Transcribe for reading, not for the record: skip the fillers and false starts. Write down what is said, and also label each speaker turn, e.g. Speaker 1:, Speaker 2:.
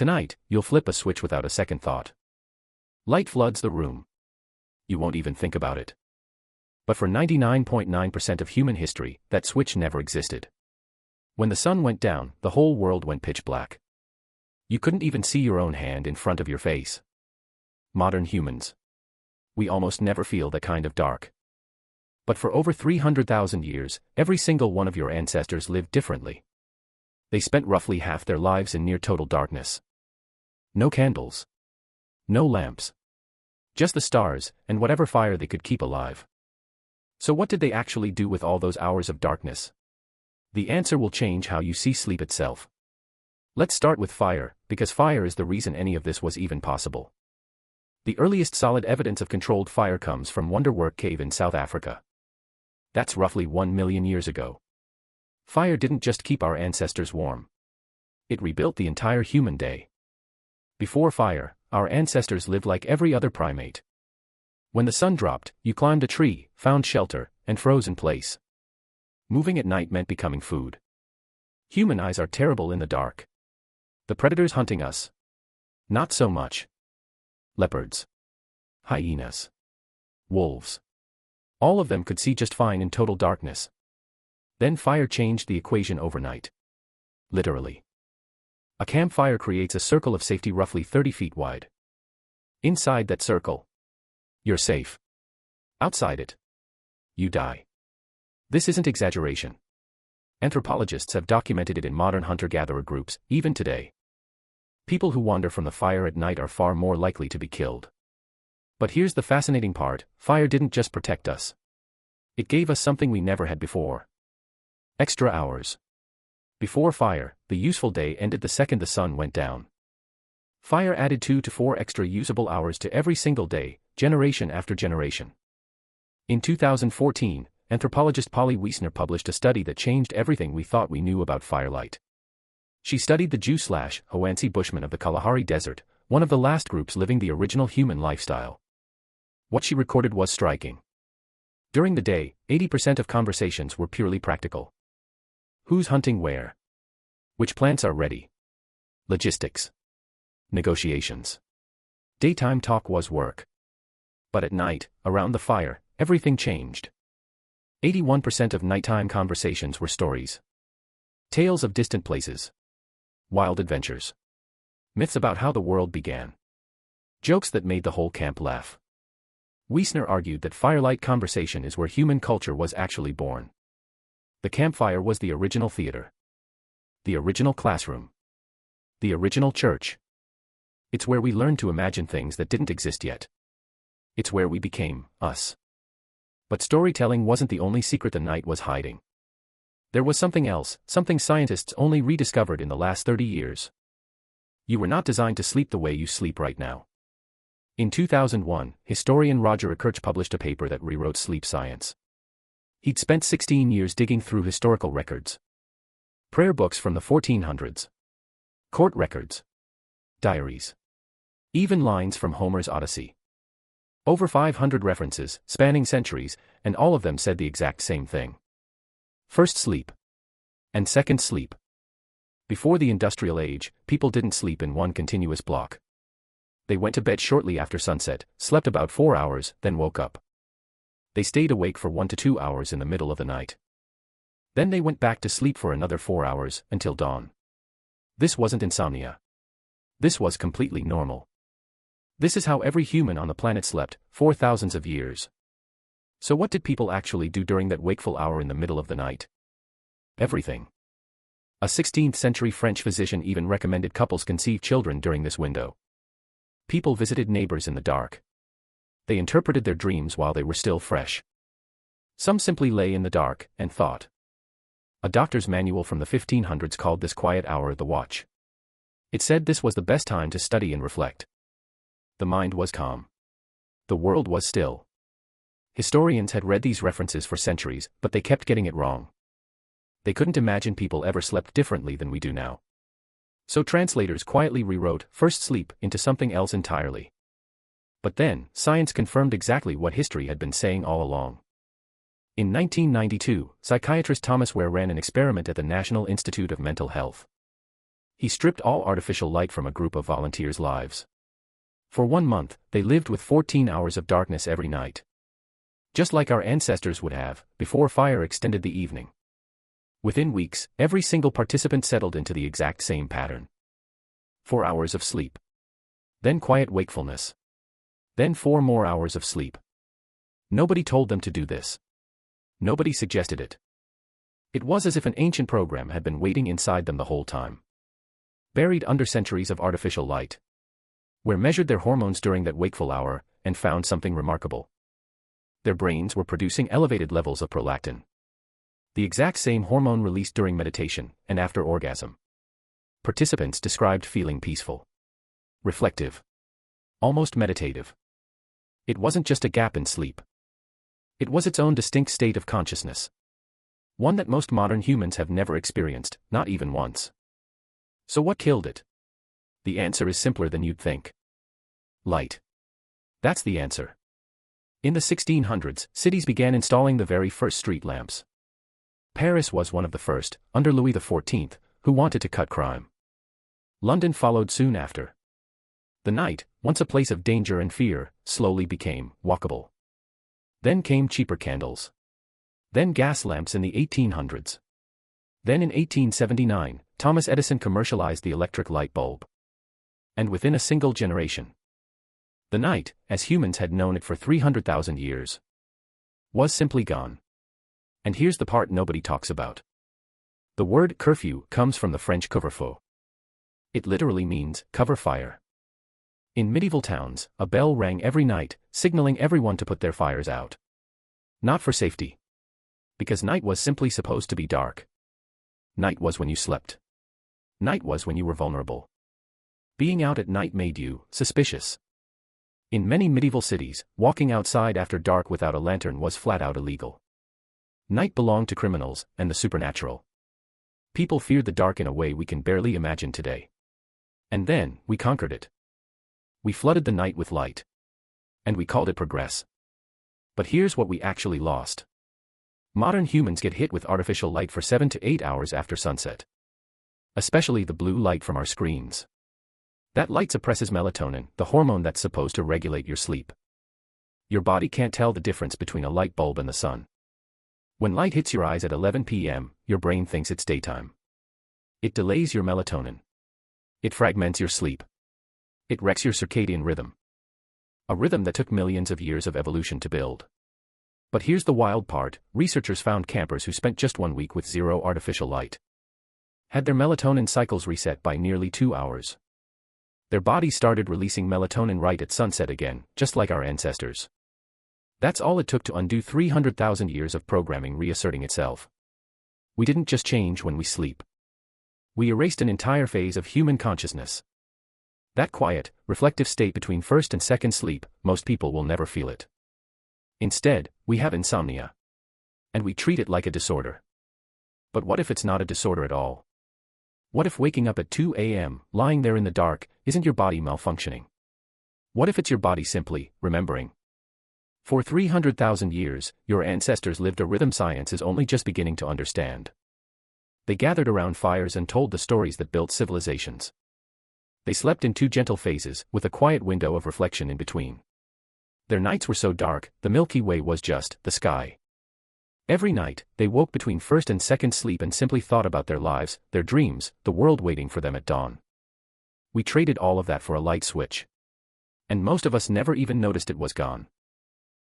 Speaker 1: Tonight, you'll flip a switch without a second thought. Light floods the room. You won't even think about it. But for 99.9% of human history, that switch never existed. When the sun went down, the whole world went pitch black. You couldn't even see your own hand in front of your face. Modern humans. We almost never feel that kind of dark. But for over 300,000 years, every single one of your ancestors lived differently. They spent roughly half their lives in near total darkness. No candles. No lamps. Just the stars, and whatever fire they could keep alive. So what did they actually do with all those hours of darkness? The answer will change how you see sleep itself. Let's start with fire, because fire is the reason any of this was even possible. The earliest solid evidence of controlled fire comes from Wonderwork Cave in South Africa. That's roughly 1 million years ago. Fire didn't just keep our ancestors warm. It rebuilt the entire human day. Before fire, our ancestors lived like every other primate. When the sun dropped, you climbed a tree, found shelter, and froze in place. Moving at night meant becoming food. Human eyes are terrible in the dark. The predators hunting us? Not so much. Leopards. Hyenas. Wolves. All of them could see just fine in total darkness. Then fire changed the equation overnight. Literally. A campfire creates a circle of safety roughly 30 feet wide. Inside that circle, you're safe. Outside it, you die. This isn't exaggeration. Anthropologists have documented it in modern hunter-gatherer groups, even today. People who wander from the fire at night are far more likely to be killed. But here's the fascinating part: fire didn't just protect us. It gave us something we never had before. Extra hours. Before fire, the useful day ended the second the sun went down. Fire added 2 to 4 extra usable hours to every single day, generation after generation. In 2014, anthropologist Polly Wiesner published a study that changed everything we thought we knew about firelight. She studied the Jew/Hoansi Bushmen of the Kalahari Desert, one of the last groups living the original human lifestyle. What she recorded was striking. During the day, 80% of conversations were purely practical. Who's hunting where? Which plants are ready? Logistics. Negotiations. Daytime talk was work. But at night, around the fire, everything changed. 81% of nighttime conversations were stories. Tales of distant places. Wild adventures. Myths about how the world began. Jokes that made the whole camp laugh. Wiesner argued that firelight conversation is where human culture was actually born. The campfire was the original theater. The original classroom. The original church. It's where we learned to imagine things that didn't exist yet. It's where we became us. But storytelling wasn't the only secret the night was hiding. There was something else, something scientists only rediscovered in the last 30 years. You were not designed to sleep the way you sleep right now. In 2001, historian Roger Ekirch published a paper that rewrote sleep science. He'd spent 16 years digging through historical records. Prayer books from the 1400s. Court records. Diaries. Even lines from Homer's Odyssey. Over 500 references, spanning centuries, and all of them said the exact same thing. First sleep. And second sleep. Before the industrial age, people didn't sleep in one continuous block. They went to bed shortly after sunset, slept about 4 hours, then woke up. They stayed awake for 1 to 2 hours in the middle of the night. Then they went back to sleep for another 4 hours, until dawn. This wasn't insomnia. This was completely normal. This is how every human on the planet slept, for thousands of years. So what did people actually do during that wakeful hour in the middle of the night? Everything. A 16th century French physician even recommended couples conceive children during this window. People visited neighbors in the dark. They interpreted their dreams while they were still fresh. Some simply lay in the dark and thought. A doctor's manual from the 1500s called this quiet hour the watch. It said this was the best time to study and reflect. The mind was calm. The world was still. Historians had read these references for centuries, but they kept getting it wrong. They couldn't imagine people ever slept differently than we do now. So translators quietly rewrote first sleep into something else entirely. But then, science confirmed exactly what history had been saying all along. In 1992, psychiatrist Thomas Ware ran an experiment at the National Institute of Mental Health. He stripped all artificial light from a group of volunteers' lives. For 1 month, they lived with 14 hours of darkness every night. Just like our ancestors would have, before fire extended the evening. Within weeks, every single participant settled into the exact same pattern. 4 hours of sleep. Then quiet wakefulness. Then 4 more hours of sleep. Nobody told them to do this. Nobody suggested it. It was as if an ancient program had been waiting inside them the whole time. Buried under centuries of artificial light. Where measured their hormones during that wakeful hour, and found something remarkable. Their brains were producing elevated levels of prolactin. The exact same hormone released during meditation and after orgasm. Participants described feeling peaceful. Reflective. Almost meditative. It wasn't just a gap in sleep. It was its own distinct state of consciousness. One that most modern humans have never experienced, not even once. So what killed it? The answer is simpler than you'd think. Light. That's the answer. In the 1600s, cities began installing the very first street lamps. Paris was one of the first, under Louis XIV, who wanted to cut crime. London followed soon after. The night, once a place of danger and fear, slowly became walkable. Then came cheaper candles. Then gas lamps in the 1800s. Then in 1879, Thomas Edison commercialized the electric light bulb. And within a single generation, the night, as humans had known it for 300,000 years, was simply gone. And here's the part nobody talks about. The word curfew comes from the French couvre-feu. It literally means cover fire. In medieval towns, a bell rang every night, signaling everyone to put their fires out. Not for safety. Because night was simply supposed to be dark. Night was when you slept. Night was when you were vulnerable. Being out at night made you suspicious. In many medieval cities, walking outside after dark without a lantern was flat out illegal. Night belonged to criminals and the supernatural. People feared the dark in a way we can barely imagine today. And then, we conquered it. We flooded the night with light. And we called it progress. But here's what we actually lost. Modern humans get hit with artificial light for 7 to 8 hours after sunset. Especially the blue light from our screens. That light suppresses melatonin, the hormone that's supposed to regulate your sleep. Your body can't tell the difference between a light bulb and the sun. When light hits your eyes at 11 p.m., your brain thinks it's daytime. It delays your melatonin. It fragments your sleep. It wrecks your circadian rhythm. A rhythm that took millions of years of evolution to build. But here's the wild part, researchers found campers who spent just 1 week with zero artificial light had their melatonin cycles reset by nearly 2 hours. Their bodies started releasing melatonin right at sunset again, just like our ancestors. That's all it took to undo 300,000 years of programming reasserting itself. We didn't just change when we sleep. We erased an entire phase of human consciousness. That quiet, reflective state between first and second sleep, most people will never feel it. Instead, we have insomnia. And we treat it like a disorder. But what if it's not a disorder at all? What if waking up at 2 a.m., lying there in the dark, isn't your body malfunctioning? What if it's your body simply remembering? For 300,000 years, your ancestors lived a rhythm science is only just beginning to understand. They gathered around fires and told the stories that built civilizations. They slept in 2 gentle phases, with a quiet window of reflection in between. Their nights were so dark, the Milky Way was just the sky. Every night, they woke between first and second sleep and simply thought about their lives, their dreams, the world waiting for them at dawn. We traded all of that for a light switch. And most of us never even noticed it was gone.